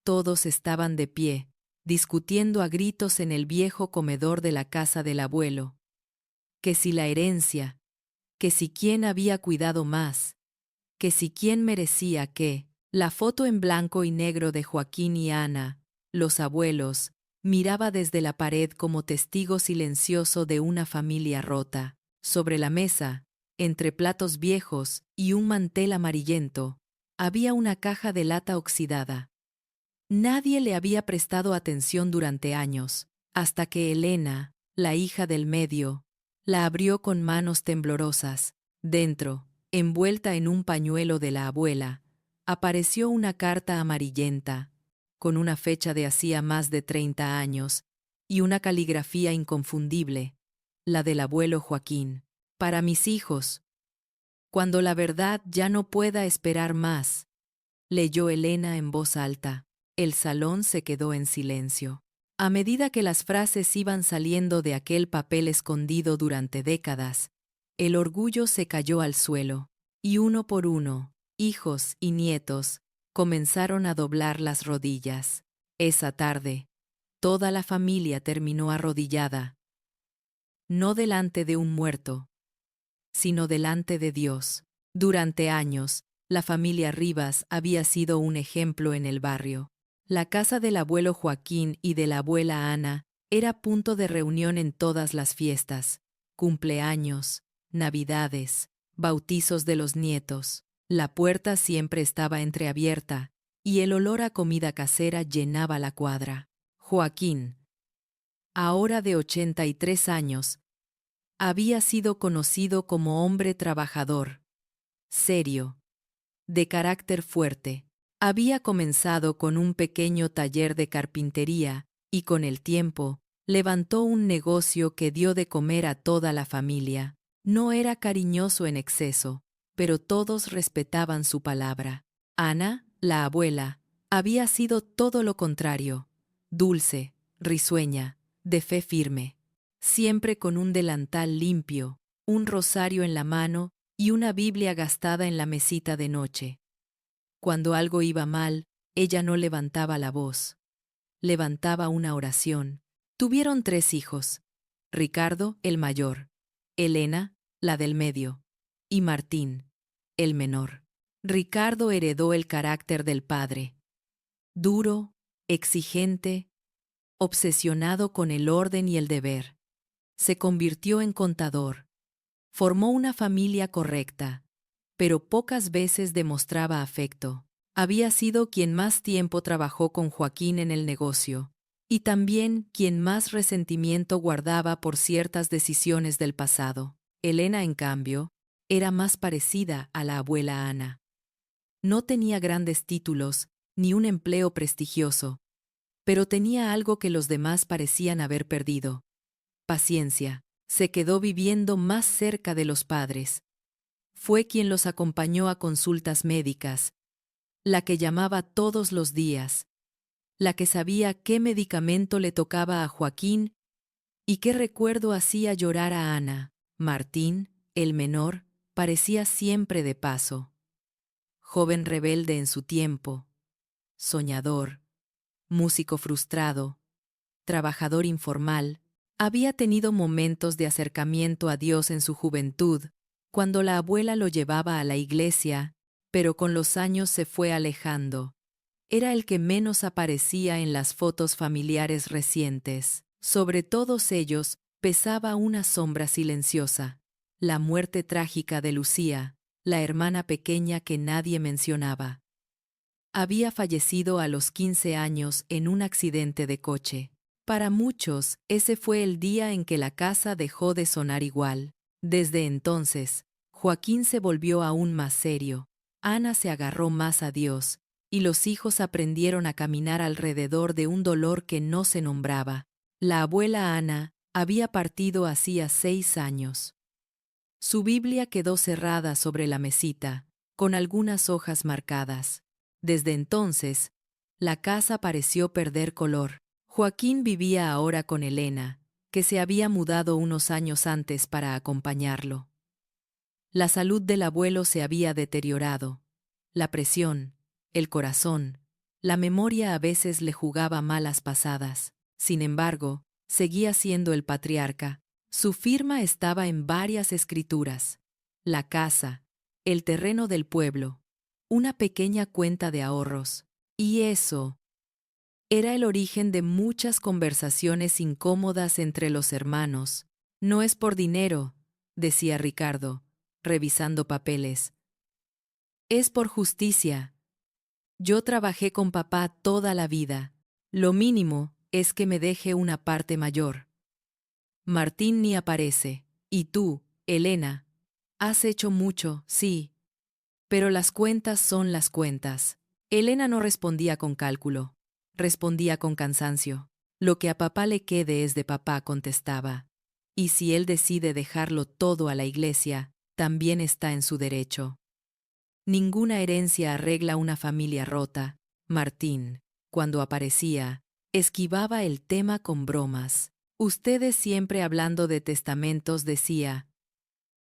todos estaban de pie, discutiendo a gritos en el viejo comedor de la casa del abuelo. Que si la herencia, que si quién había cuidado más, que si quién merecía qué. La foto en blanco y negro de Joaquín y Ana, los abuelos, miraba desde la pared como testigo silencioso de una familia rota. Sobre la mesa, entre platos viejos y un mantel amarillento, había una caja de lata oxidada. Nadie le había prestado atención durante años, hasta que Elena, la hija del medio, la abrió con manos temblorosas. Dentro, envuelta en un pañuelo de la abuela, apareció una carta amarillenta, con una fecha de hacía más de 30 años, y una caligrafía inconfundible, la del abuelo Joaquín. Para mis hijos. Cuando la verdad ya no pueda esperar más, leyó Elena en voz alta. El salón se quedó en silencio. A medida que las frases iban saliendo de aquel papel escondido durante décadas, el orgullo se cayó al suelo, y uno por uno, hijos y nietos, comenzaron a doblar las rodillas. Esa tarde, toda la familia terminó arrodillada, no delante de un muerto, sino delante de Dios. Durante años, la familia Rivas había sido un ejemplo en el barrio. La casa del abuelo Joaquín y de la abuela Ana era punto de reunión en todas las fiestas, cumpleaños, navidades, bautizos de los nietos. La puerta siempre estaba entreabierta, y el olor a comida casera llenaba la cuadra. Joaquín, ahora de 83 años, había sido conocido como hombre trabajador, serio, de carácter fuerte. Había comenzado con un pequeño taller de carpintería y con el tiempo levantó un negocio que dio de comer a toda la familia. No era cariñoso en exceso, pero todos respetaban su palabra. Ana, la abuela, había sido todo lo contrario, dulce, risueña, de fe firme, siempre con un delantal limpio, un rosario en la mano y una Biblia gastada en la mesita de noche. Cuando algo iba mal, ella no levantaba la voz. Levantaba una oración. Tuvieron 3 hijos. Ricardo, el mayor. Elena, la del medio. Y Martín, el menor. Ricardo heredó el carácter del padre. Duro, exigente, obsesionado con el orden y el deber. Se convirtió en contador. Formó una familia correcta, pero pocas veces demostraba afecto. Había sido quien más tiempo trabajó con Joaquín en el negocio, y también quien más resentimiento guardaba por ciertas decisiones del pasado. Elena, en cambio, era más parecida a la abuela Ana. No tenía grandes títulos, ni un empleo prestigioso, pero tenía algo que los demás parecían haber perdido: paciencia. Se quedó viviendo más cerca de los padres. Fue quien los acompañó a consultas médicas, la que llamaba todos los días, la que sabía qué medicamento le tocaba a Joaquín y qué recuerdo hacía llorar a Ana. Martín, el menor, parecía siempre de paso. Joven rebelde en su tiempo, soñador, músico frustrado, trabajador informal, había tenido momentos de acercamiento a Dios en su juventud, cuando la abuela lo llevaba a la iglesia, pero con los años se fue alejando. Era el que menos aparecía en las fotos familiares recientes. Sobre todos ellos pesaba una sombra silenciosa: la muerte trágica de Lucía, la hermana pequeña que nadie mencionaba. Había fallecido a los 15 años en un accidente de coche. Para muchos, ese fue el día en que la casa dejó de sonar igual. Desde entonces, Joaquín se volvió aún más serio. Ana se agarró más a Dios, y los hijos aprendieron a caminar alrededor de un dolor que no se nombraba. La abuela Ana había partido hacía 6 años. Su Biblia quedó cerrada sobre la mesita, con algunas hojas marcadas. Desde entonces, la casa pareció perder color. Joaquín vivía ahora con Elena, que se había mudado unos años antes para acompañarlo. La salud del abuelo se había deteriorado. La presión, el corazón, La memoria a veces le jugaba malas pasadas. Sin embargo, seguía siendo el patriarca. Su firma estaba en varias escrituras: la casa, el terreno del pueblo, una pequeña cuenta de ahorros. Y eso era el origen de muchas conversaciones incómodas entre los hermanos. No es por dinero, decía Ricardo, revisando papeles. Es por justicia. Yo trabajé con papá toda la vida. Lo mínimo es que me deje una parte mayor. Martín ni aparece. Y tú, Elena, has hecho mucho, sí. Pero las cuentas son las cuentas. Elena no respondía con cálculo. Respondía con cansancio. Lo que a papá le quede es de papá, contestaba. Y si él decide dejarlo todo a la iglesia, también está en su derecho. Ninguna herencia arregla una familia rota. Martín, cuando aparecía, esquivaba el tema con bromas. Ustedes siempre hablando de testamentos, decía.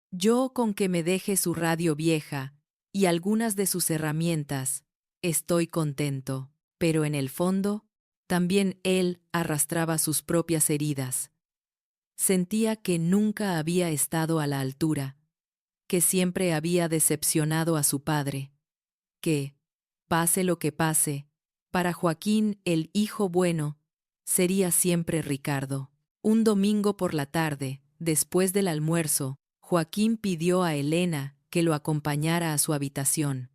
Yo con que me deje su radio vieja y algunas de sus herramientas, estoy contento. Pero en el fondo, también él arrastraba sus propias heridas. Sentía que nunca había estado a la altura, que siempre había decepcionado a su padre, que, pase lo que pase, para Joaquín el hijo bueno, sería siempre Ricardo. Un domingo por la tarde, después del almuerzo, Joaquín pidió a Elena que lo acompañara a su habitación.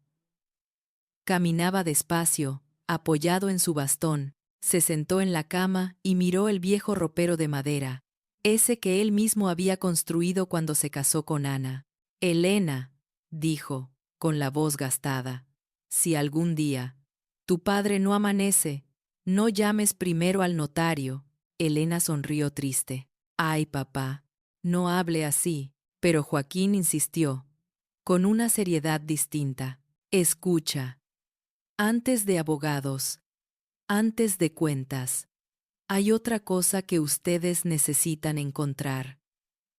Caminaba despacio, apoyado en su bastón, se sentó en la cama y miró el viejo ropero de madera, ese que él mismo había construido cuando se casó con Ana. Elena, dijo, con la voz gastada, si algún día tu padre no amanece, no llames primero al notario. Elena sonrió triste. Ay, papá, no hable así. Pero Joaquín insistió, con una seriedad distinta. Escucha. Antes de abogados, antes de cuentas, hay otra cosa que ustedes necesitan encontrar.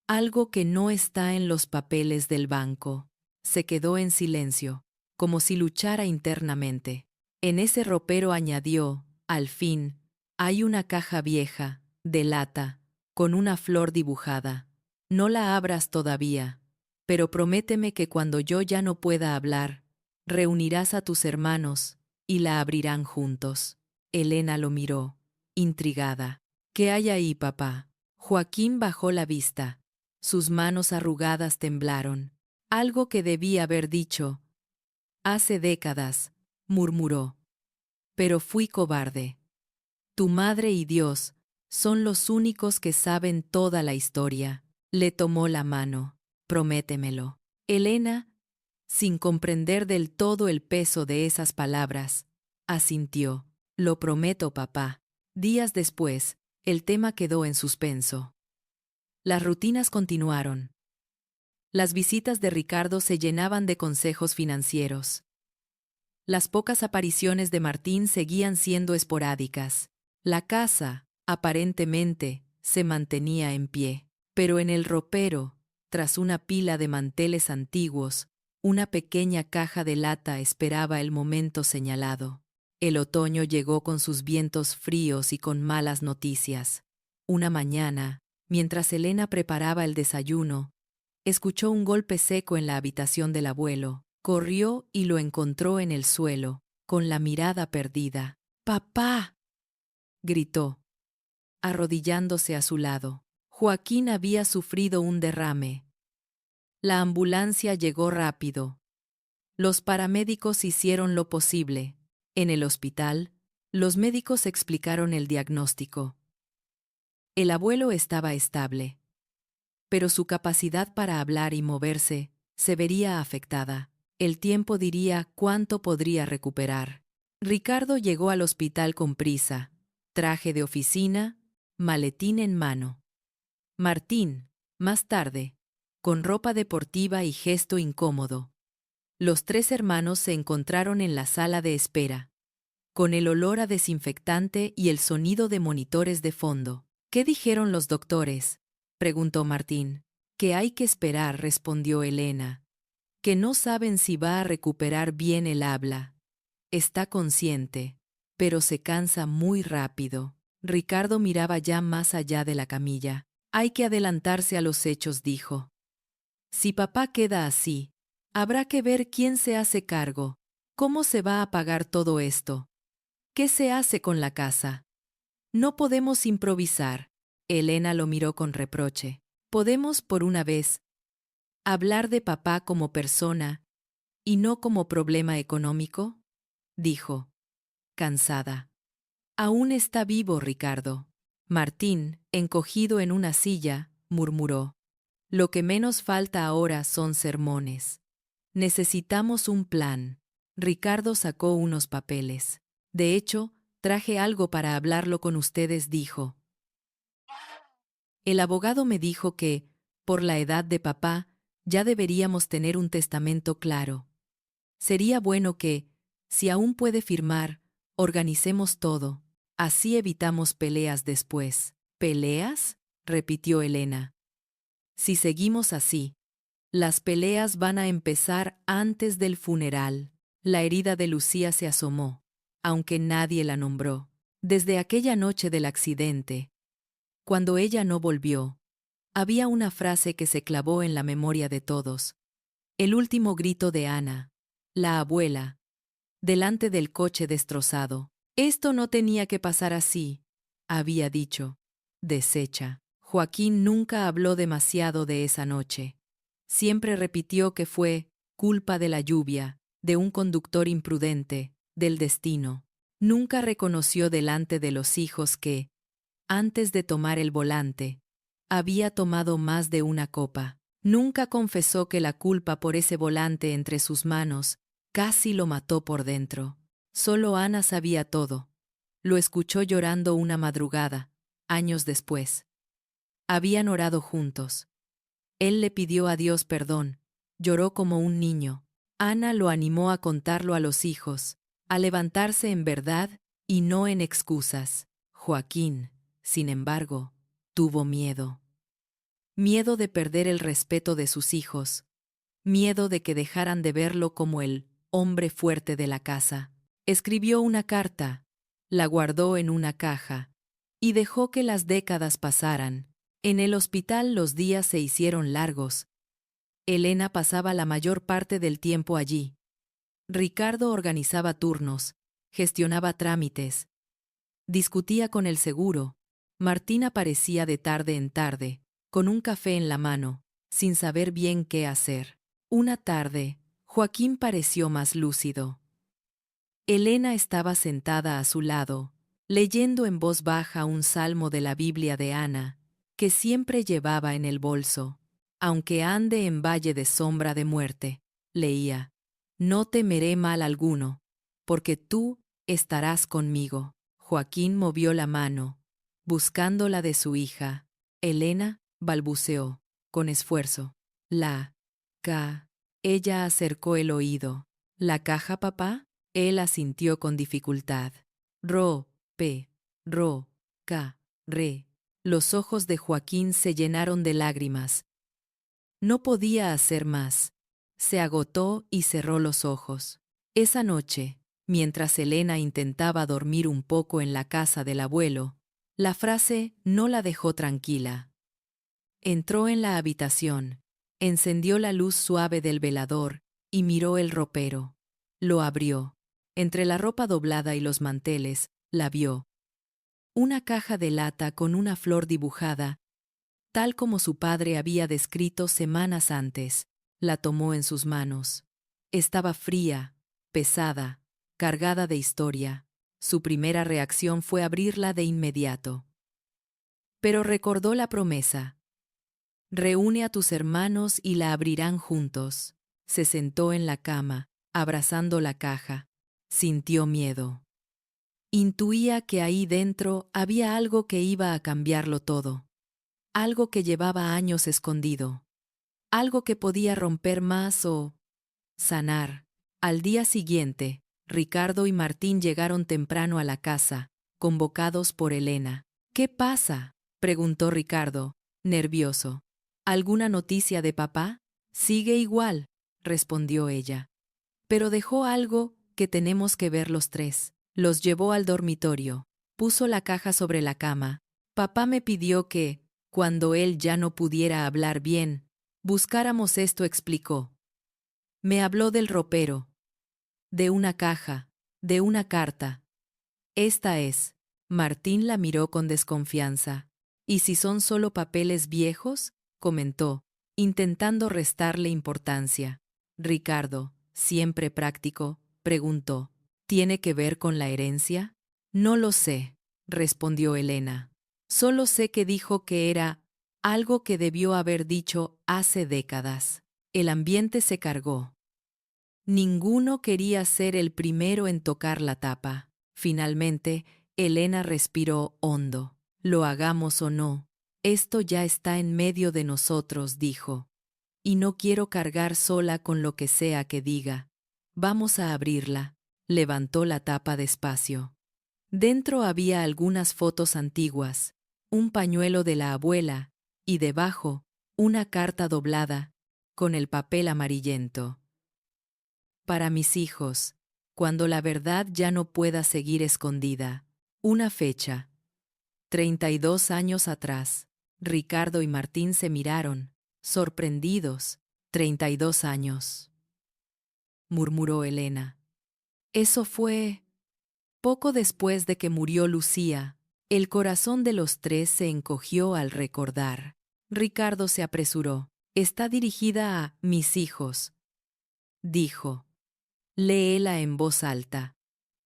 Algo que no está en los papeles del banco. Se quedó en silencio, como si luchara internamente. En ese ropero añadió, al fin, hay una caja vieja, de lata, con una flor dibujada. No la abras todavía, pero prométeme que cuando yo ya no pueda hablar, reunirás a tus hermanos y la abrirán juntos. Elena lo miró, intrigada. ¿Qué hay ahí, papá? Joaquín bajó la vista. Sus manos arrugadas temblaron. Algo que debí haber dicho. Hace décadas, murmuró. Pero fui cobarde. Tu madre y Dios son los únicos que saben toda la historia. Le tomó la mano. Prométemelo. Elena, sin comprender del todo el peso de esas palabras, asintió. Lo prometo, papá. Días después, el tema quedó en suspenso. Las rutinas continuaron. Las visitas de Ricardo se llenaban de consejos financieros. Las pocas apariciones de Martín seguían siendo esporádicas. La casa, aparentemente, se mantenía en pie. Pero en el ropero, tras una pila de manteles antiguos, una pequeña caja de lata esperaba el momento señalado. El otoño llegó con sus vientos fríos y con malas noticias. Una mañana, mientras Elena preparaba el desayuno, escuchó un golpe seco en la habitación del abuelo. Corrió y lo encontró en el suelo, con la mirada perdida. ¡Papá!, gritó, arrodillándose a su lado. Joaquín había sufrido un derrame. La ambulancia llegó rápido. Los paramédicos hicieron lo posible. En el hospital, los médicos explicaron el diagnóstico. El abuelo estaba estable, pero su capacidad para hablar y moverse se vería afectada. El tiempo diría cuánto podría recuperar. Ricardo llegó al hospital con prisa, traje de oficina, maletín en mano. Martín, más tarde, con ropa deportiva y gesto incómodo. Los tres hermanos se encontraron en la sala de espera, con el olor a desinfectante y el sonido de monitores de fondo. ¿Qué dijeron los doctores?, preguntó Martín. Que hay que esperar, respondió Elena. Que no saben si va a recuperar bien el habla. Está consciente, pero se cansa muy rápido. Ricardo miraba ya más allá de la camilla. Hay que adelantarse a los hechos, dijo. Si papá queda así, habrá que ver quién se hace cargo. ¿Cómo se va a pagar todo esto? ¿Qué se hace con la casa? No podemos improvisar. Elena lo miró con reproche. ¿Podemos, por una vez, hablar de papá como persona y no como problema económico? Dijo, cansada. Aún está vivo, Ricardo. Martín, encogido en una silla, murmuró. Lo que menos falta ahora son sermones. Necesitamos un plan. Ricardo sacó unos papeles. De hecho, traje algo para hablarlo con ustedes, dijo. El abogado me dijo que, por la edad de papá, ya deberíamos tener un testamento claro. Sería bueno que, si aún puede firmar, organicemos todo. Así evitamos peleas después. ¿Peleas?, repitió Elena. Si seguimos así, las peleas van a empezar antes del funeral. La herida de Lucía se asomó, aunque nadie la nombró. Desde aquella noche del accidente, cuando ella no volvió, había una frase que se clavó en la memoria de todos. El último grito de Ana, la abuela, delante del coche destrozado. Esto no tenía que pasar así, había dicho. Deshecha. Joaquín nunca habló demasiado de esa noche. Siempre repitió que fue culpa de la lluvia, de un conductor imprudente, del destino. Nunca reconoció delante de los hijos que, antes de tomar el volante, había tomado más de una copa. Nunca confesó que la culpa por ese volante entre sus manos casi lo mató por dentro. Solo Ana sabía todo. Lo escuchó llorando una madrugada, años después. Habían orado juntos. Él le pidió a Dios perdón, lloró como un niño. Ana lo animó a contarlo a los hijos, a levantarse en verdad y no en excusas. Joaquín, sin embargo, tuvo miedo. Miedo de perder el respeto de sus hijos. Miedo de que dejaran de verlo como el hombre fuerte de la casa. Escribió una carta, la guardó en una caja y dejó que las décadas pasaran. En el hospital los días se hicieron largos. Elena pasaba la mayor parte del tiempo allí. Ricardo organizaba turnos, gestionaba trámites, discutía con el seguro. Martín aparecía de tarde en tarde, con un café en la mano, sin saber bien qué hacer. Una tarde, Joaquín pareció más lúcido. Elena estaba sentada a su lado, leyendo en voz baja un salmo de la Biblia de Ana, que siempre llevaba en el bolso. Aunque ande en valle de sombra de muerte, leía, no temeré mal alguno, porque tú estarás conmigo. Joaquín movió la mano, buscando la de su hija. Elena balbuceó, con esfuerzo. La ca. Ella acercó el oído. ¿La caja, papá? Él asintió con dificultad. Ro, pe, ro, ca, re. Los ojos de Joaquín se llenaron de lágrimas. No podía hacer más. Se agotó y cerró los ojos. Esa noche, mientras Elena intentaba dormir un poco en la casa del abuelo, la frase no la dejó tranquila. Entró en la habitación, encendió la luz suave del velador y miró el ropero. Lo abrió. Entre la ropa doblada y los manteles, la vio. Una caja de lata con una flor dibujada, tal como su padre había descrito semanas antes. La tomó en sus manos. Estaba fría, pesada, cargada de historia. Su primera reacción fue abrirla de inmediato. Pero recordó la promesa. Reúne a tus hermanos y la abrirán juntos. Se sentó en la cama, abrazando la caja. Sintió miedo. Intuía que ahí dentro había algo que iba a cambiarlo todo. Algo que llevaba años escondido. Algo que podía romper más o sanar. Al día siguiente, Ricardo y Martín llegaron temprano a la casa, convocados por Elena. ¿Qué pasa?, preguntó Ricardo, nervioso. ¿Alguna noticia de papá? Sigue igual, respondió ella. Pero dejó algo que tenemos que ver los tres. Los llevó al dormitorio. Puso la caja sobre la cama. Papá me pidió que, cuando él ya no pudiera hablar bien, buscáramos esto, explicó. Me habló del ropero, de una caja, de una carta. Esta es. Martín la miró con desconfianza. ¿Y si son solo papeles viejos? Comentó, intentando restarle importancia. Ricardo, siempre práctico, preguntó. ¿Tiene que ver con la herencia? No lo sé, respondió Elena. Solo sé que dijo que era algo que debió haber dicho hace décadas. El ambiente se cargó. Ninguno quería ser el primero en tocar la tapa. Finalmente, Elena respiró hondo. Lo hagamos o no, esto ya está en medio de nosotros, dijo. Y no quiero cargar sola con lo que sea que diga. Vamos a abrirla. Levantó la tapa despacio. Dentro había algunas fotos antiguas, un pañuelo de la abuela, y debajo, una carta doblada, con el papel amarillento. Para mis hijos, cuando la verdad ya no pueda seguir escondida. Una fecha. 32 años atrás. Ricardo y Martín se miraron, sorprendidos. 32 años. Murmuró Elena. Eso fue poco después de que murió Lucía. El corazón de los tres se encogió al recordar. Ricardo se apresuró. Está dirigida a mis hijos, dijo. Léela en voz alta.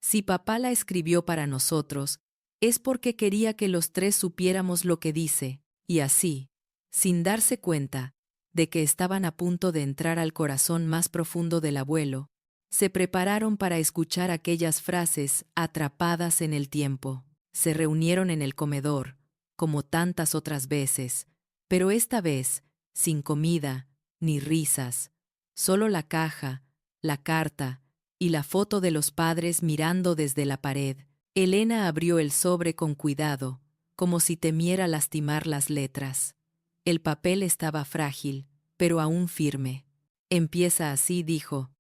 Si papá la escribió para nosotros, es porque quería que los tres supiéramos lo que dice, y así, sin darse cuenta de que estaban a punto de entrar al corazón más profundo del abuelo, se prepararon para escuchar aquellas frases atrapadas en el tiempo. Se reunieron en el comedor, como tantas otras veces, pero esta vez, sin comida, ni risas, solo la caja, la carta y la foto de los padres mirando desde la pared. Elena abrió el sobre con cuidado, como si temiera lastimar las letras. El papel estaba frágil, pero aún firme. Empieza así, dijo,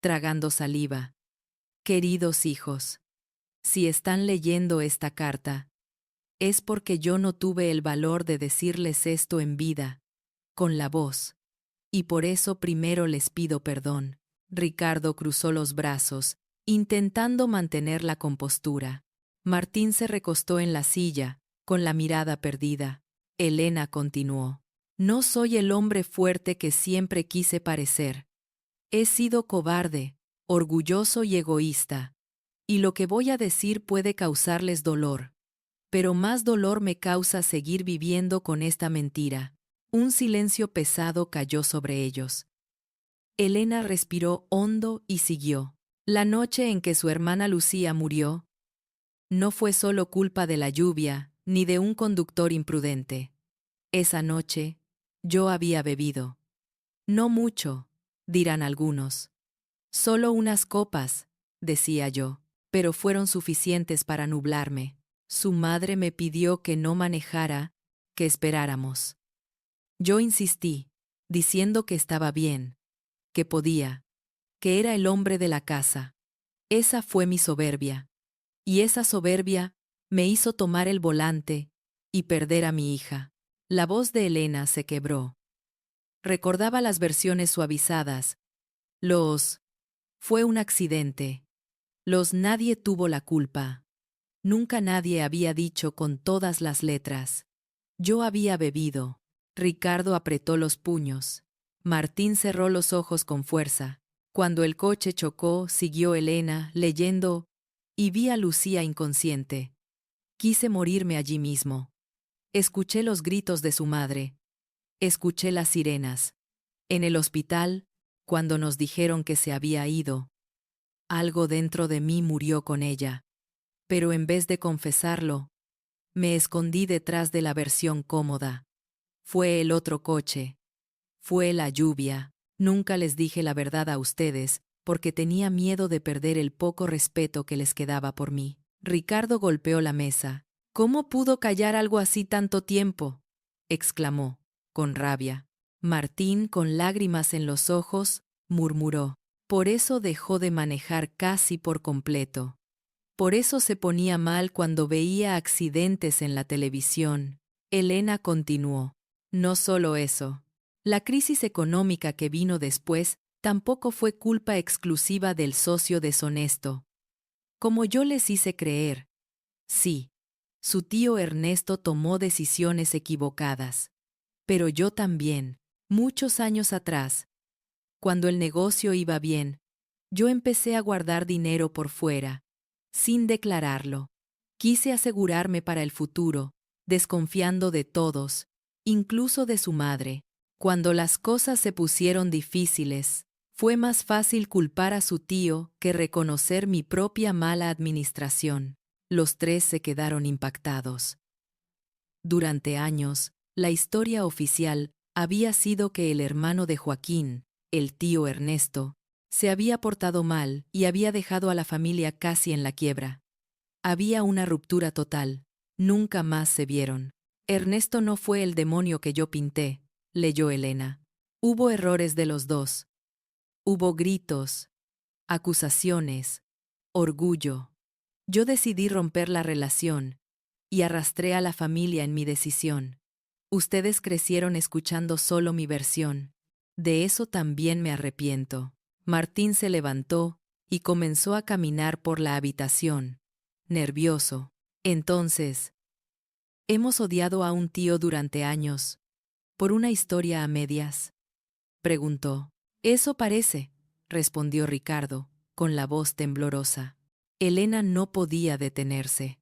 tragando saliva. Queridos hijos, si están leyendo esta carta, es porque yo no tuve el valor de decirles esto en vida, con la voz, y por eso primero les pido perdón. Ricardo cruzó los brazos, intentando mantener la compostura. Martín se recostó en la silla, con la mirada perdida. Elena continuó. No soy el hombre fuerte que siempre quise parecer. He sido cobarde, orgulloso y egoísta. Y lo que voy a decir puede causarles dolor. Pero más dolor me causa seguir viviendo con esta mentira. Un silencio pesado cayó sobre ellos. Elena respiró hondo y siguió. La noche en que su hermana Lucía murió, no fue solo culpa de la lluvia, ni de un conductor imprudente. Esa noche, yo había bebido. No mucho, dirán algunos. Solo unas copas, decía yo, pero fueron suficientes para nublarme. Su madre me pidió que no manejara, que esperáramos. Yo insistí, diciendo que estaba bien, que podía, que era el hombre de la casa. Esa fue mi soberbia. Y esa soberbia me hizo tomar el volante y perder a mi hija. La voz de Elena se quebró. Recordaba las versiones suavizadas. Fue un accidente. Nadie tuvo la culpa. Nunca nadie había dicho con todas las letras. Yo había bebido. Ricardo apretó los puños. Martín cerró los ojos con fuerza. Cuando el coche chocó, siguió Elena, leyendo, y vi a Lucía inconsciente. Quise morirme allí mismo. Escuché los gritos de su madre. Escuché las sirenas. En el hospital, cuando nos dijeron que se había ido, algo dentro de mí murió con ella. Pero en vez de confesarlo, me escondí detrás de la versión cómoda. Fue el otro coche. Fue la lluvia. Nunca les dije la verdad a ustedes, porque tenía miedo de perder el poco respeto que les quedaba por mí. Ricardo golpeó la mesa. ¿Cómo pudo callar algo así tanto tiempo?, exclamó, con rabia. Martín, con lágrimas en los ojos, murmuró. Por eso dejó de manejar casi por completo. Por eso se ponía mal cuando veía accidentes en la televisión. Elena continuó. No solo eso. La crisis económica que vino después tampoco fue culpa exclusiva del socio deshonesto. Como yo les hice creer. Sí, su tío Ernesto tomó decisiones equivocadas. Pero yo también, muchos años atrás, cuando el negocio iba bien, yo empecé a guardar dinero por fuera, sin declararlo. Quise asegurarme para el futuro, desconfiando de todos, incluso de su madre. Cuando las cosas se pusieron difíciles, fue más fácil culpar a su tío que reconocer mi propia mala administración. Los tres se quedaron impactados. Durante años, la historia oficial había sido que el hermano de Joaquín, el tío Ernesto, se había portado mal y había dejado a la familia casi en la quiebra. Había una ruptura total. Nunca más se vieron. Ernesto no fue el demonio que yo pinté, leyó Elena. Hubo errores de los dos. Hubo gritos, acusaciones, orgullo. Yo decidí romper la relación y arrastré a la familia en mi decisión. Ustedes crecieron escuchando solo mi versión. De eso también me arrepiento. Martín se levantó y comenzó a caminar por la habitación, nervioso. Entonces, hemos odiado a un tío durante años, por una historia a medias. Preguntó. Eso parece, respondió Ricardo, con la voz temblorosa. Elena no podía detenerse.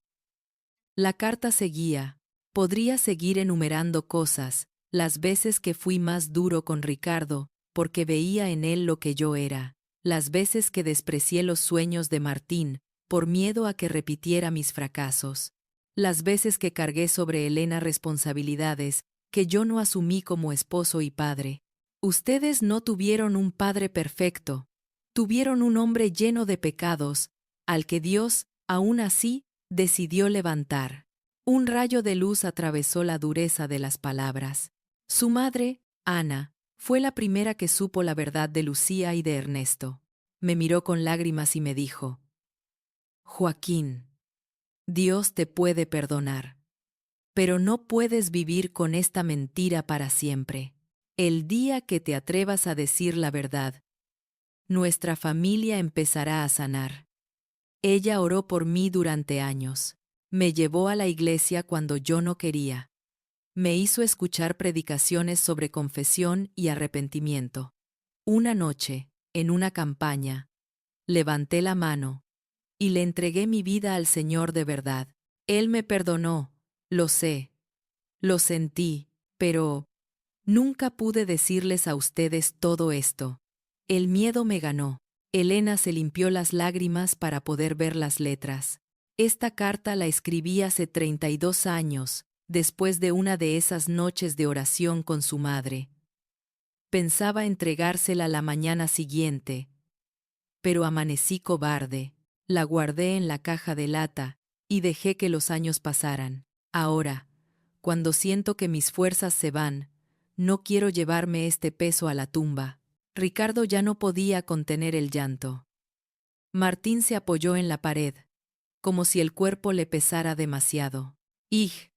La carta seguía. Podría seguir enumerando cosas, las veces que fui más duro con Ricardo, porque veía en él lo que yo era, las veces que desprecié los sueños de Martín, por miedo a que repitiera mis fracasos, las veces que cargué sobre Elena responsabilidades que yo no asumí como esposo y padre. Ustedes no tuvieron un padre perfecto, tuvieron un hombre lleno de pecados, al que Dios, aún así, decidió levantar. Un rayo de luz atravesó la dureza de las palabras. Su madre, Ana, fue la primera que supo la verdad de Lucía y de Ernesto. Me miró con lágrimas y me dijo: Joaquín, Dios te puede perdonar, pero no puedes vivir con esta mentira para siempre. El día que te atrevas a decir la verdad, nuestra familia empezará a sanar. Ella oró por mí durante años. Me llevó a la iglesia cuando yo no quería. Me hizo escuchar predicaciones sobre confesión y arrepentimiento. Una noche, en una campaña, levanté la mano y le entregué mi vida al Señor de verdad. Él me perdonó, lo sé, lo sentí, pero nunca pude decirles a ustedes todo esto. El miedo me ganó. Elena se limpió las lágrimas para poder ver las letras. Esta carta la escribí hace 32 años, después de una de esas noches de oración con su madre. Pensaba entregársela la mañana siguiente, pero amanecí cobarde. La guardé en la caja de lata y dejé que los años pasaran. Ahora, cuando siento que mis fuerzas se van, no quiero llevarme este peso a la tumba. Ricardo ya no podía contener el llanto. Martín se apoyó en la pared, como si el cuerpo le pesara demasiado. @s,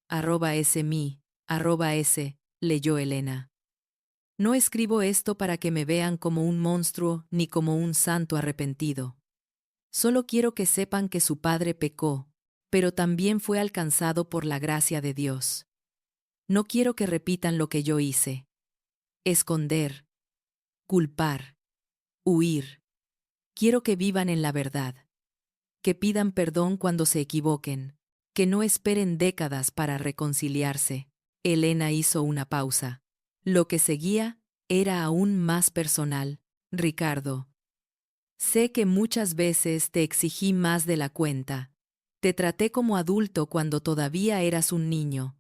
leyó Elena. No escribo esto para que me vean como un monstruo ni como un santo arrepentido. Solo quiero que sepan que su padre pecó, pero también fue alcanzado por la gracia de Dios. No quiero que repitan lo que yo hice. Esconder, culpar, huir. Quiero que vivan en la verdad. Que pidan perdón cuando se equivoquen. Que no esperen décadas para reconciliarse. Elena hizo una pausa. Lo que seguía era aún más personal. Ricardo, sé que muchas veces te exigí más de la cuenta. Te traté como adulto cuando todavía eras un niño.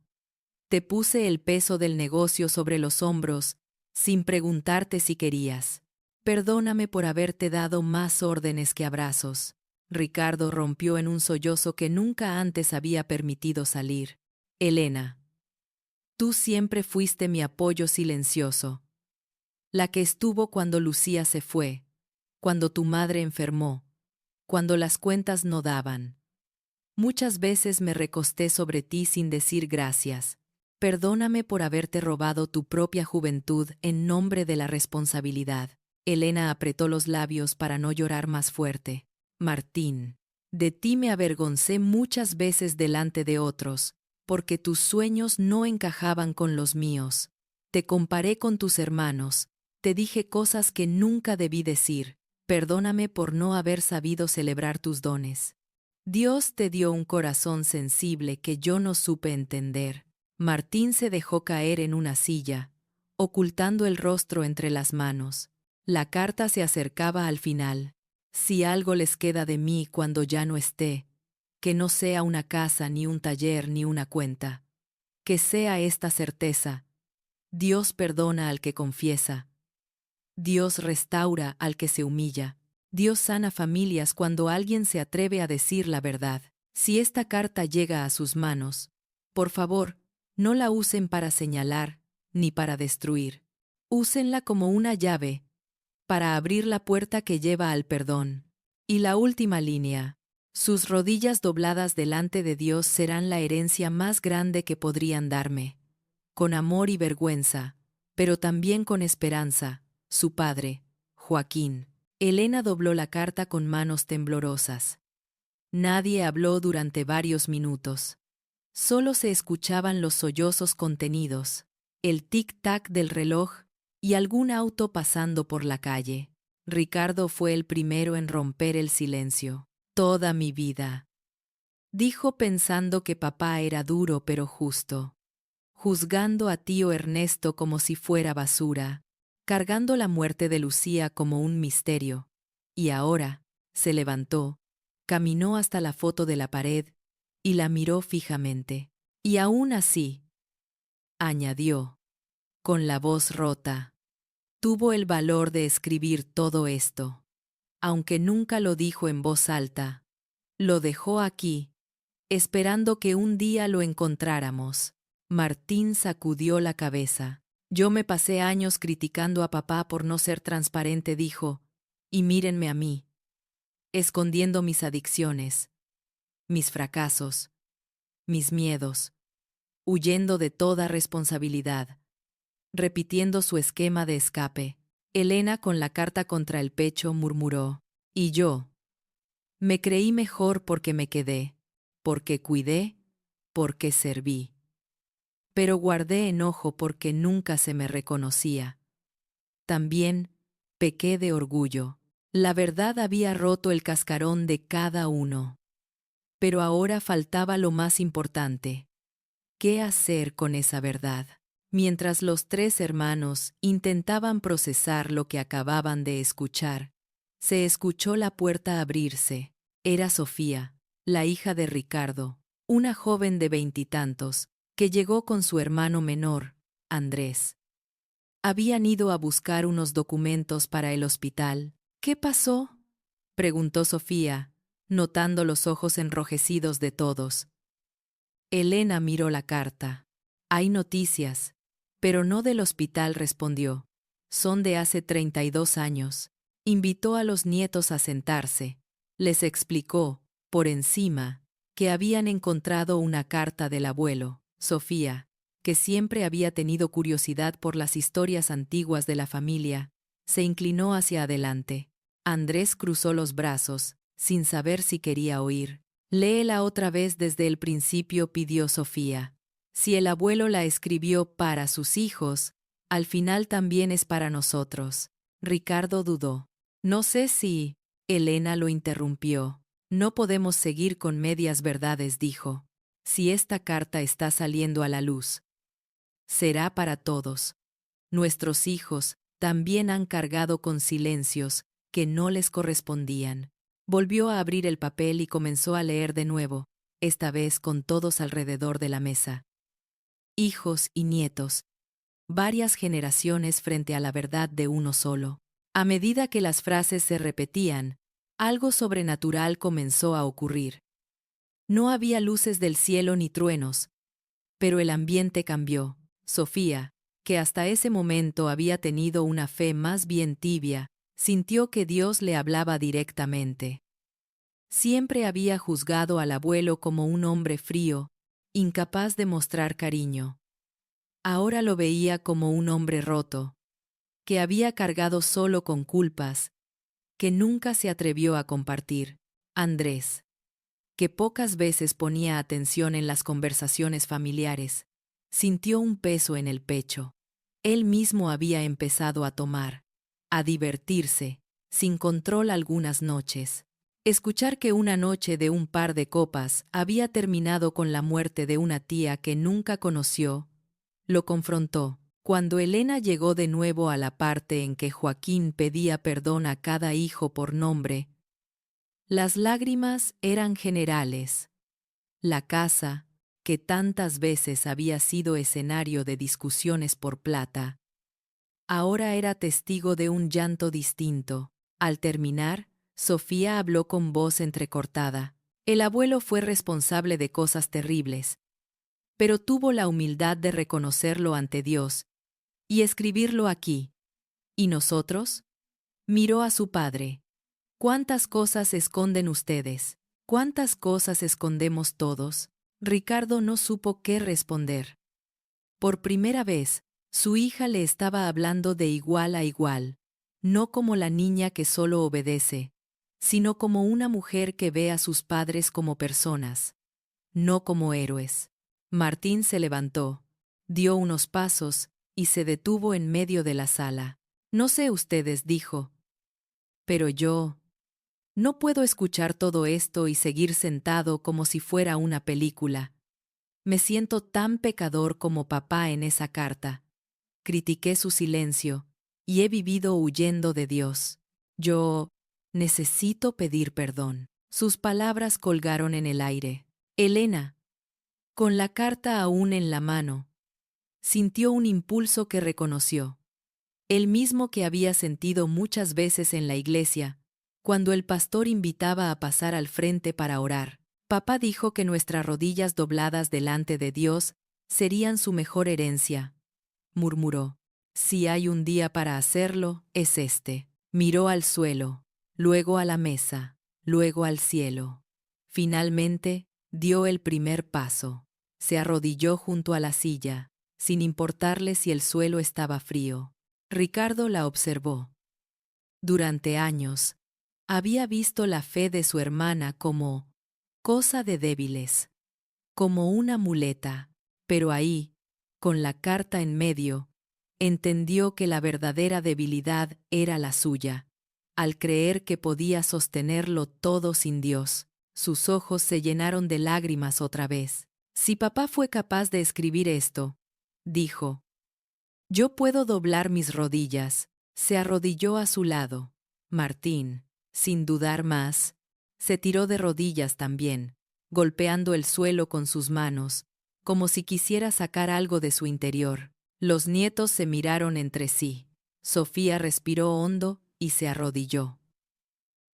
Te puse el peso del negocio sobre los hombros, sin preguntarte si querías. Perdóname por haberte dado más órdenes que abrazos. Ricardo rompió en un sollozo que nunca antes había permitido salir. Elena, tú siempre fuiste mi apoyo silencioso. La que estuvo cuando Lucía se fue, cuando tu madre enfermó, cuando las cuentas no daban. Muchas veces me recosté sobre ti sin decir gracias. Perdóname por haberte robado tu propia juventud en nombre de la responsabilidad. Elena apretó los labios para no llorar más fuerte. Martín, de ti me avergoncé muchas veces delante de otros, porque tus sueños no encajaban con los míos. Te comparé con tus hermanos, te dije cosas que nunca debí decir. Perdóname por no haber sabido celebrar tus dones. Dios te dio un corazón sensible que yo no supe entender. Martín se dejó caer en una silla, ocultando el rostro entre las manos. La carta se acercaba al final. Si algo les queda de mí cuando ya no esté, que no sea una casa, ni un taller, ni una cuenta. Que sea esta certeza: Dios perdona al que confiesa. Dios restaura al que se humilla. Dios sana familias cuando alguien se atreve a decir la verdad. Si esta carta llega a sus manos, por favor, no la usen para señalar, ni para destruir. Úsenla como una llave, para abrir la puerta que lleva al perdón. Y la última línea: sus rodillas dobladas delante de Dios serán la herencia más grande que podrían darme. Con amor y vergüenza, pero también con esperanza, su padre, Joaquín. Elena dobló la carta con manos temblorosas. Nadie habló durante varios minutos. Solo se escuchaban los sollozos contenidos, el tic-tac del reloj y algún auto pasando por la calle. Ricardo fue el primero en romper el silencio. Toda mi vida, dijo, pensando que papá era duro pero justo, juzgando a tío Ernesto como si fuera basura, cargando la muerte de Lucía como un misterio. Y ahora, se levantó, caminó hasta la foto de la pared y la miró fijamente. Y aún así, añadió, con la voz rota, tuvo el valor de escribir todo esto. Aunque nunca lo dijo en voz alta, lo dejó aquí, esperando que un día lo encontráramos. Martín sacudió la cabeza. Yo me pasé años criticando a papá por no ser transparente, dijo, y mírenme a mí, escondiendo mis adicciones, mis fracasos, mis miedos, huyendo de toda responsabilidad, repitiendo su esquema de escape. Elena, con la carta contra el pecho, murmuró, y yo me creí mejor porque me quedé, porque cuidé, porque serví. Pero guardé enojo porque nunca se me reconocía. También pequé de orgullo. La verdad había roto el cascarón de cada uno. Pero ahora faltaba lo más importante: ¿qué hacer con esa verdad? Mientras los tres hermanos intentaban procesar lo que acababan de escuchar, se escuchó la puerta abrirse. Era Sofía, la hija de Ricardo, una joven de 20 y tantos, que llegó con su hermano menor, Andrés. Habían ido a buscar unos documentos para el hospital. ¿Qué pasó?, preguntó Sofía, notando los ojos enrojecidos de todos. Elena miró la carta. Hay noticias, pero no del hospital, respondió. Son de hace 32 años. Invitó a los nietos a sentarse. Les explicó, por encima, que habían encontrado una carta del abuelo. Sofía, que siempre había tenido curiosidad por las historias antiguas de la familia, se inclinó hacia adelante. Andrés cruzó los brazos, sin saber si quería oír. Léela otra vez desde el principio, pidió Sofía. Si el abuelo la escribió para sus hijos, al final también es para nosotros. Ricardo dudó. No sé si... Elena lo interrumpió. No podemos seguir con medias verdades, dijo. Si esta carta está saliendo a la luz, será para todos. Nuestros hijos también han cargado con silencios que no les correspondían. Volvió a abrir el papel y comenzó a leer de nuevo, esta vez con todos alrededor de la mesa. Hijos y nietos. Varias generaciones frente a la verdad de uno solo. A medida que las frases se repetían, algo sobrenatural comenzó a ocurrir. No había luces del cielo ni truenos, pero el ambiente cambió. Sofía, que hasta ese momento había tenido una fe más bien tibia, sintió que Dios le hablaba directamente. Siempre había juzgado al abuelo como un hombre frío, incapaz de mostrar cariño. Ahora lo veía como un hombre roto, que había cargado solo con culpas, que nunca se atrevió a compartir. Andrés, que pocas veces ponía atención en las conversaciones familiares, sintió un peso en el pecho. Él mismo había empezado a tomar, a divertirse, sin control algunas noches. Escuchar que una noche de un par de copas había terminado con la muerte de una tía que nunca conoció, lo confrontó. Cuando Elena llegó de nuevo a la parte en que Joaquín pedía perdón a cada hijo por nombre, las lágrimas eran generales. La casa, que tantas veces había sido escenario de discusiones por plata, ahora era testigo de un llanto distinto. Al terminar, Sofía habló con voz entrecortada. El abuelo fue responsable de cosas terribles, pero tuvo la humildad de reconocerlo ante Dios y escribirlo aquí. ¿Y nosotros? Miró a su padre. ¿Cuántas cosas esconden ustedes? ¿Cuántas cosas escondemos todos? Ricardo no supo qué responder. Por primera vez, su hija le estaba hablando de igual a igual, no como la niña que solo obedece, sino como una mujer que ve a sus padres como personas, no como héroes. Martín se levantó, dio unos pasos y se detuvo en medio de la sala. No sé ustedes, dijo, pero yo no puedo escuchar todo esto y seguir sentado como si fuera una película. Me siento tan pecador como papá en esa carta. Critiqué su silencio, y he vivido huyendo de Dios. Yo necesito pedir perdón. Sus palabras colgaron en el aire. Elena, con la carta aún en la mano, sintió un impulso que reconoció. El mismo que había sentido muchas veces en la iglesia, cuando el pastor invitaba a pasar al frente para orar. Papá dijo que nuestras rodillas dobladas delante de Dios serían su mejor herencia, murmuró. Si hay un día para hacerlo, es este. Miró al suelo, luego a la mesa, luego al cielo. Finalmente, dio el primer paso. Se arrodilló junto a la silla, sin importarle si el suelo estaba frío. Ricardo la observó. Durante años, había visto la fe de su hermana como cosa de débiles, como una muleta, pero ahí, con la carta en medio, entendió que la verdadera debilidad era la suya. Al creer que podía sostenerlo todo sin Dios, sus ojos se llenaron de lágrimas otra vez. Si papá fue capaz de escribir esto, dijo, yo puedo doblar mis rodillas. Se arrodilló a su lado. Martín, sin dudar más, se tiró de rodillas también, golpeando el suelo con sus manos, como si quisiera sacar algo de su interior. Los nietos se miraron entre sí. Sofía respiró hondo y se arrodilló.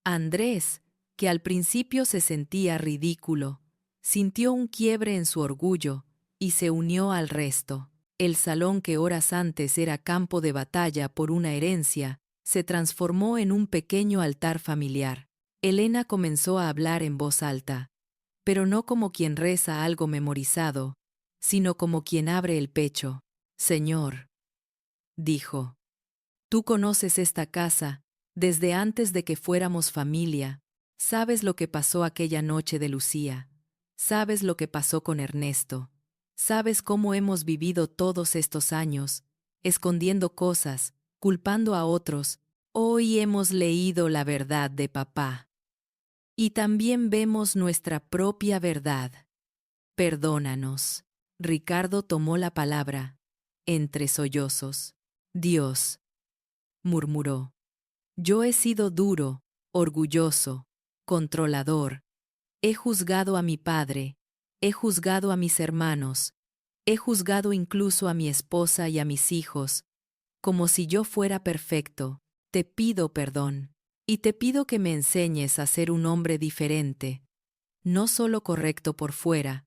Andrés, que al principio se sentía ridículo, sintió un quiebre en su orgullo y se unió al resto. El salón que horas antes era campo de batalla por una herencia, se transformó en un pequeño altar familiar. Elena comenzó a hablar en voz alta, pero no como quien reza algo memorizado, sino como quien abre el pecho. Señor, dijo, tú conoces esta casa, desde antes de que fuéramos familia. Sabes lo que pasó aquella noche de Lucía. Sabes lo que pasó con Ernesto. Sabes cómo hemos vivido todos estos años, escondiendo cosas, culpando a otros. Hoy hemos leído la verdad de papá. Y también vemos nuestra propia verdad. Perdónanos. Ricardo tomó la palabra, entre sollozos. Dios, murmuró. Yo he sido duro, orgulloso, controlador. He juzgado a mi padre, he juzgado a mis hermanos, he juzgado incluso a mi esposa y a mis hijos, como si yo fuera perfecto. Te pido perdón, y te pido que me enseñes a ser un hombre diferente, no solo correcto por fuera,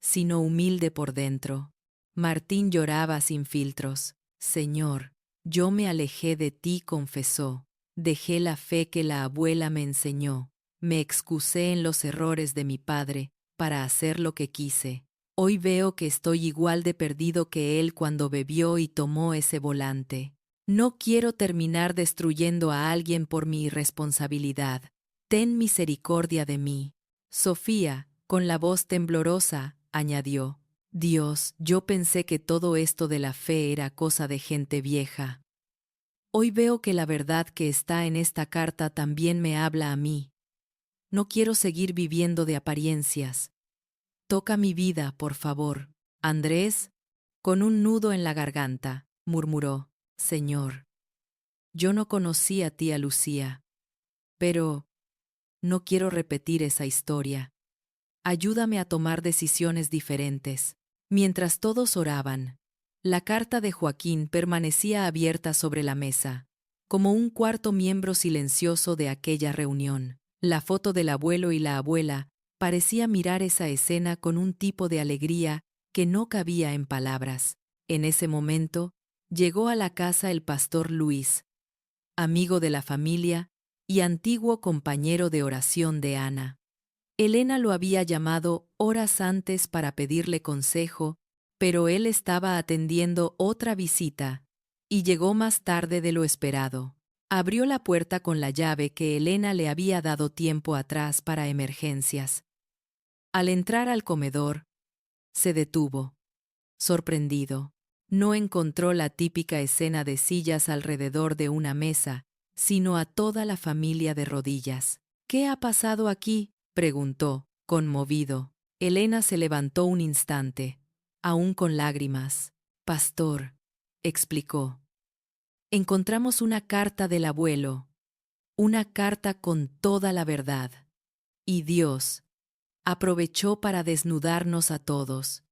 sino humilde por dentro. Martín lloraba sin filtros. Señor, yo me alejé de ti, confesó. Dejé la fe que la abuela me enseñó. Me excusé en los errores de mi padre para hacer lo que quise. Hoy veo que estoy igual de perdido que él cuando bebió y tomó ese volante. No quiero terminar destruyendo a alguien por mi irresponsabilidad. Ten misericordia de mí. Sofía, con la voz temblorosa, añadió: Dios, yo pensé que todo esto de la fe era cosa de gente vieja. Hoy veo que la verdad que está en esta carta también me habla a mí. No quiero seguir viviendo de apariencias. Toca mi vida, por favor. Andrés, con un nudo en la garganta, murmuró: Señor, yo no conocí a tía Lucía. Pero no quiero repetir esa historia. Ayúdame a tomar decisiones diferentes. Mientras todos oraban, la carta de Joaquín permanecía abierta sobre la mesa, como un cuarto miembro silencioso de aquella reunión. La foto del abuelo y la abuela parecía mirar esa escena con un tipo de alegría que no cabía en palabras. En ese momento, llegó a la casa el pastor Luis, amigo de la familia y antiguo compañero de oración de Ana. Elena lo había llamado horas antes para pedirle consejo, pero él estaba atendiendo otra visita y llegó más tarde de lo esperado. Abrió la puerta con la llave que Elena le había dado tiempo atrás para emergencias. Al entrar al comedor, se detuvo, sorprendido. No encontró la típica escena de sillas alrededor de una mesa, sino a toda la familia de rodillas. ¿Qué ha pasado aquí?, preguntó, conmovido. Elena se levantó un instante, aún con lágrimas. Pastor, explicó. Encontramos una carta del abuelo, una carta con toda la verdad. Y Dios aprovechó para desnudarnos a todos.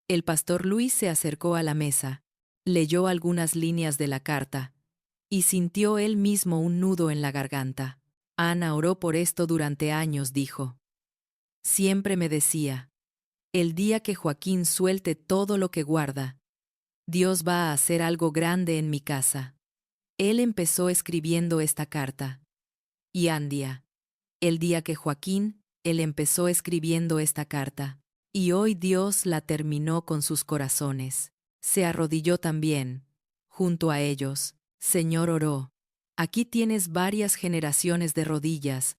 El pastor Luis se acercó a la mesa, leyó algunas líneas de la carta, y sintió él mismo un nudo en la garganta. Ana oró por esto durante años, dijo. Siempre me decía: el día que Joaquín suelte todo lo que guarda, Dios va a hacer algo grande en mi casa. Él empezó escribiendo esta carta. Y Andia, el día que Joaquín, él empezó escribiendo esta carta. Y hoy Dios la terminó con sus corazones. Se arrodilló también, junto a ellos. Señor, oró. Aquí tienes varias generaciones de rodillas.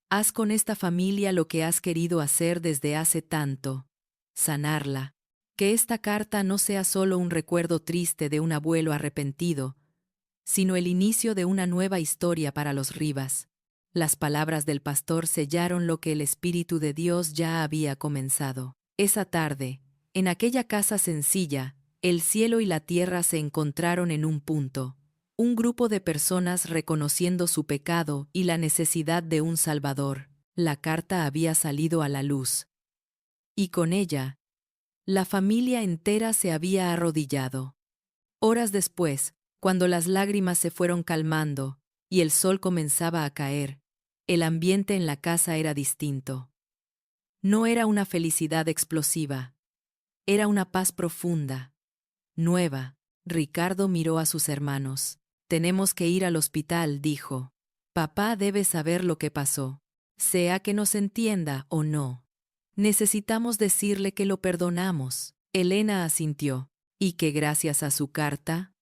Haz con esta familia lo que has querido hacer desde hace tanto. Sanarla. Que esta carta no sea solo un recuerdo triste de un abuelo arrepentido, sino el inicio de una nueva historia para los Rivas. Las palabras del pastor sellaron lo que el Espíritu de Dios ya había comenzado. Esa tarde, en aquella casa sencilla, el cielo y la tierra se encontraron en un punto. Un grupo de personas reconociendo su pecado y la necesidad de un Salvador. La carta había salido a la luz. Y con ella, la familia entera se había arrodillado. Horas después, cuando las lágrimas se fueron calmando y el sol comenzaba a caer, el ambiente en la casa era distinto. No era una felicidad explosiva, era una paz profunda, nueva. Ricardo miró a sus hermanos. Tenemos que ir al hospital, dijo. Papá debe saber lo que pasó, sea que nos entienda o no. Necesitamos decirle que lo perdonamos. Elena asintió, y que gracias a su carta,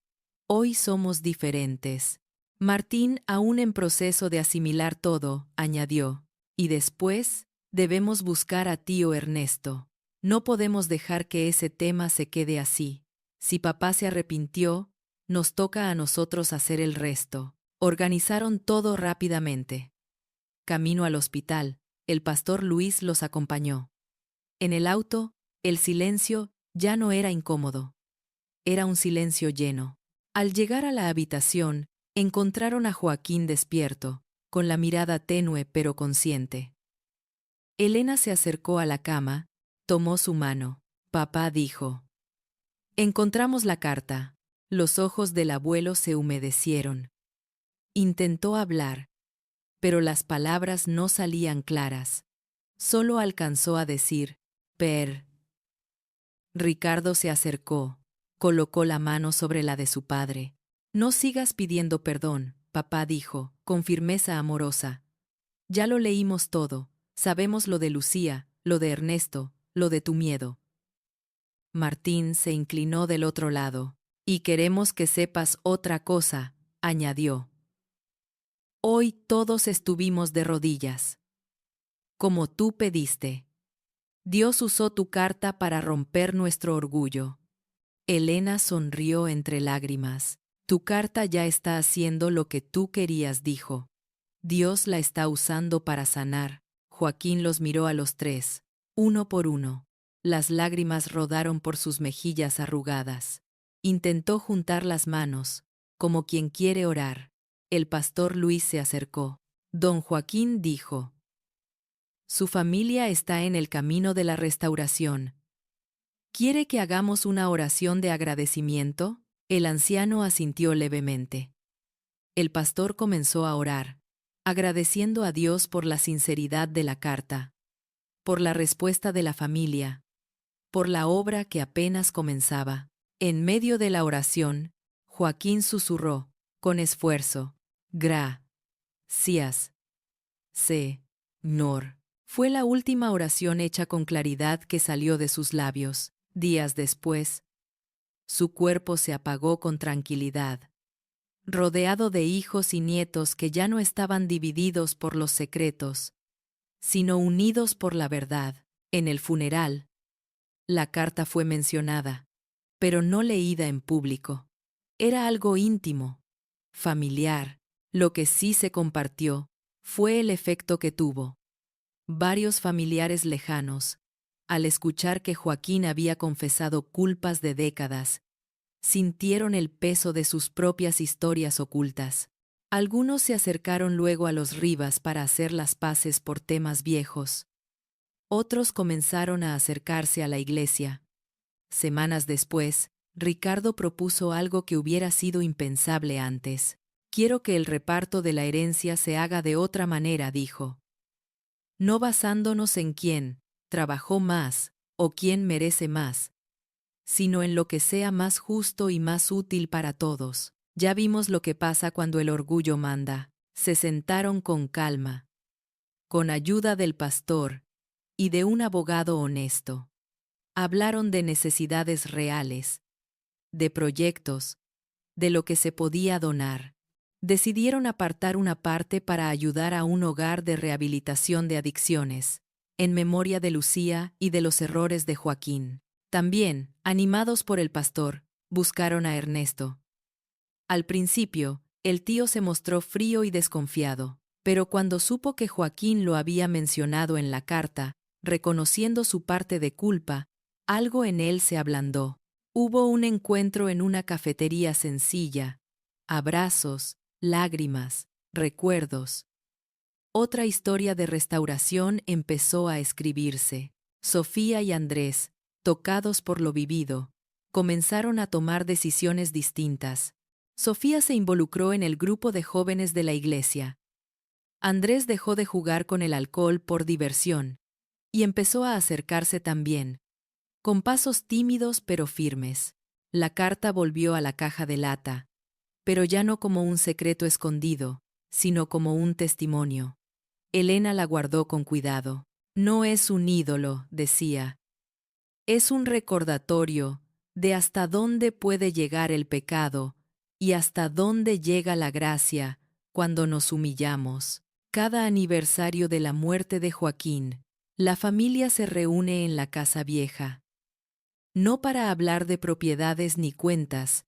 hoy somos diferentes. Martín, aún en proceso de asimilar todo, añadió, y después, debemos buscar a tío Ernesto. No podemos dejar que ese tema se quede así. Si papá se arrepintió, nos toca a nosotros hacer el resto. Organizaron todo rápidamente. Camino al hospital, el pastor Luis los acompañó. En el auto, el silencio ya no era incómodo. Era un silencio lleno. Al llegar a la habitación, encontraron a Joaquín despierto, con la mirada tenue pero consciente. Elena se acercó a la cama, tomó su mano. Papá dijo. Encontramos la carta. Los ojos del abuelo se humedecieron. Intentó hablar, pero las palabras no salían claras. Solo alcanzó a decir, Ricardo se acercó, colocó la mano sobre la de su padre. No sigas pidiendo perdón, papá dijo, con firmeza amorosa. Ya lo leímos todo, sabemos lo de Lucía, lo de Ernesto, lo de tu miedo. Martín se inclinó del otro lado. Y queremos que sepas otra cosa, añadió. Hoy todos estuvimos de rodillas. Como tú pediste. Dios usó tu carta para romper nuestro orgullo. Elena sonrió entre lágrimas. Tu carta ya está haciendo lo que tú querías, dijo. Dios la está usando para sanar. Joaquín los miró a los tres, uno por uno. Las lágrimas rodaron por sus mejillas arrugadas. Intentó juntar las manos, como quien quiere orar. El pastor Luis se acercó. Don Joaquín dijo: Su familia está en el camino de la restauración. ¿Quiere que hagamos una oración de agradecimiento? El anciano asintió levemente. El pastor comenzó a orar, agradeciendo a Dios por la sinceridad de la carta, por la respuesta de la familia, por la obra que apenas comenzaba. En medio de la oración, Joaquín susurró, con esfuerzo: Gracias, Señor. Fue la última oración hecha con claridad que salió de sus labios. Días después, su cuerpo se apagó con tranquilidad, rodeado de hijos y nietos que ya no estaban divididos por los secretos, sino unidos por la verdad. En el funeral, la carta fue mencionada, pero no leída en público. Era algo íntimo, familiar. Lo que sí se compartió fue el efecto que tuvo. Varios familiares lejanos, al escuchar que Joaquín había confesado culpas de décadas, sintieron el peso de sus propias historias ocultas. Algunos se acercaron luego a los Rivas para hacer las paces por temas viejos. Otros comenzaron a acercarse a la iglesia. Semanas después, Ricardo propuso algo que hubiera sido impensable antes. Quiero que el reparto de la herencia se haga de otra manera, dijo. No basándonos en quién trabajó más o quién merece más, sino en lo que sea más justo y más útil para todos. Ya vimos lo que pasa cuando el orgullo manda. Se sentaron con calma, con ayuda del pastor y de un abogado honesto. Hablaron de necesidades reales, de proyectos, de lo que se podía donar. Decidieron apartar una parte para ayudar a un hogar de rehabilitación de adicciones, en memoria de Lucía y de los errores de Joaquín. También, animados por el pastor, buscaron a Ernesto. Al principio, el tío se mostró frío y desconfiado, pero cuando supo que Joaquín lo había mencionado en la carta, reconociendo su parte de culpa, algo en él se ablandó. Hubo un encuentro en una cafetería sencilla, abrazos, lágrimas, recuerdos. Otra historia de restauración empezó a escribirse. Sofía y Andrés, tocados por lo vivido, comenzaron a tomar decisiones distintas. Sofía se involucró en el grupo de jóvenes de la iglesia. Andrés dejó de jugar con el alcohol por diversión y empezó a acercarse también, con pasos tímidos pero firmes. La carta volvió a la caja de lata, pero ya no como un secreto escondido, sino como un testimonio. Elena la guardó con cuidado. No es un ídolo, decía. Es un recordatorio de hasta dónde puede llegar el pecado y hasta dónde llega la gracia cuando nos humillamos. Cada aniversario de la muerte de Joaquín, la familia se reúne en la casa vieja. No para hablar de propiedades ni cuentas,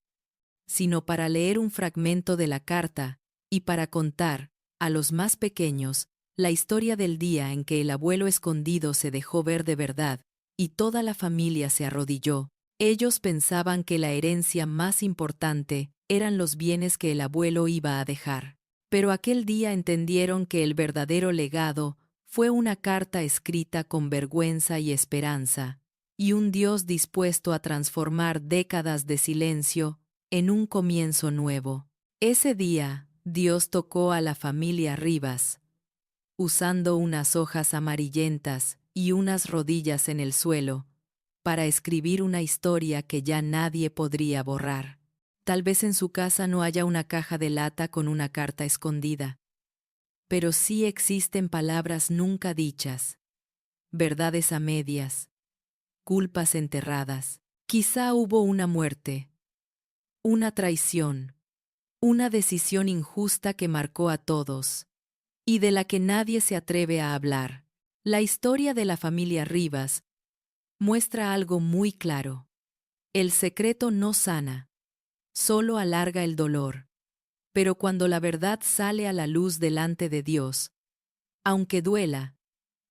sino para leer un fragmento de la carta y para contar, a los más pequeños, la historia del día en que el abuelo escondido se dejó ver de verdad, y toda la familia se arrodilló. Ellos pensaban que la herencia más importante eran los bienes que el abuelo iba a dejar. Pero aquel día entendieron que el verdadero legado fue una carta escrita con vergüenza y esperanza, y un Dios dispuesto a transformar décadas de silencio en un comienzo nuevo. Ese día, Dios tocó a la familia Rivas, usando unas hojas amarillentas y unas rodillas en el suelo, para escribir una historia que ya nadie podría borrar. Tal vez en su casa no haya una caja de lata con una carta escondida, pero sí existen palabras nunca dichas, verdades a medias, culpas enterradas. Quizá hubo una muerte, una traición, una decisión injusta que marcó a todos, y de la que nadie se atreve a hablar. La historia de la familia Rivas muestra algo muy claro. El secreto no sana, solo alarga el dolor. Pero cuando la verdad sale a la luz delante de Dios, aunque duela,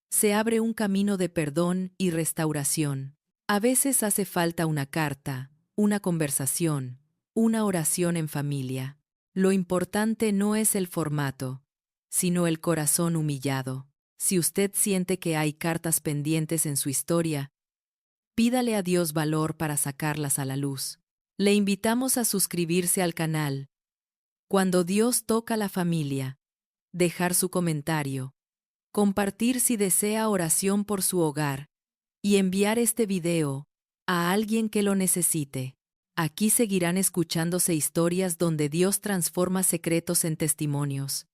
se abre un camino de perdón y restauración. A veces hace falta una carta, una conversación, una oración en familia. Lo importante no es el formato, sino el corazón humillado. Si usted siente que hay cartas pendientes en su historia, pídale a Dios valor para sacarlas a la luz. Le invitamos a suscribirse al canal. Cuando Dios toca la familia, dejar su comentario, compartir si desea oración por su hogar, y enviar este video a alguien que lo necesite. Aquí seguirán escuchándose historias donde Dios transforma secretos en testimonios.